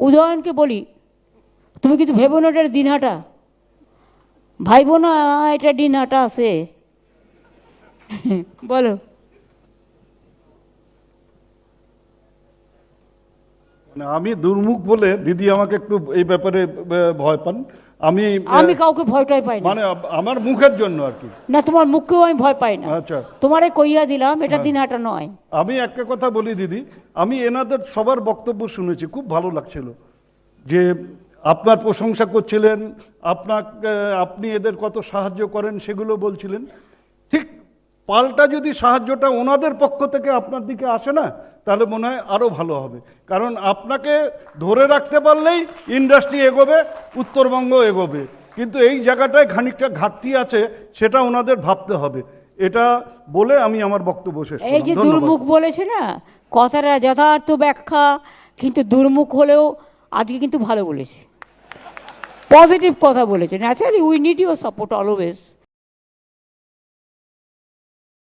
উদয়নকে বলি, তুমি কিন্তু ভেবো না এটা দিনহাটা, ভাইবো না এটা দিনহাটা আছে। বলো। মানে আমি দুর্মুখ বলে দিদি আমাকে একটু এই ব্যাপারে ভয় পান। আমি আমি কাউকে ভয়টাই পাই না, মানে আমার মুখের জন্য আর কি। না তোমার মুখকেও আমি ভয় পাই না। আচ্ছা, তোমারে কইয়া দিলাম এটা দিনহাটা নয়। আমি একটা কথা বলি দিদি, আমি এনাদের সবার বক্তব্য শুনেছি, খুব ভালো লাগছিল যে আপনার প্রশংসা করছিলেন, আপনি এদের কত সাহায্য করেন সেগুলো বলছিলেন। ঠিক পাল্টা যদি সাহায্যটা ওনাদের পক্ষ থেকে আপনার দিকে আসে না, তাহলে মনে হয় আরও ভালো হবে। কারণ আপনাকে ধরে রাখতে পারলেই ইন্ডাস্ট্রি এগোবে, উত্তরবঙ্গ এগোবে। কিন্তু এই জায়গাটায় খানিকটা ঘাটতি আছে, সেটা ওনাদের ভাবতে হবে। এটা বলে আমি আমার বক্তব্য শেষ করলাম। এই যে দুর্মুখ বলেছে না, কথাটা যথার্থ ব্যাখ্যা, কিন্তু দুর্মুখ হলেও আজকে কিন্তু ভালো বলেছে, পজিটিভ কথা বলেছে। Naturally we need your support always.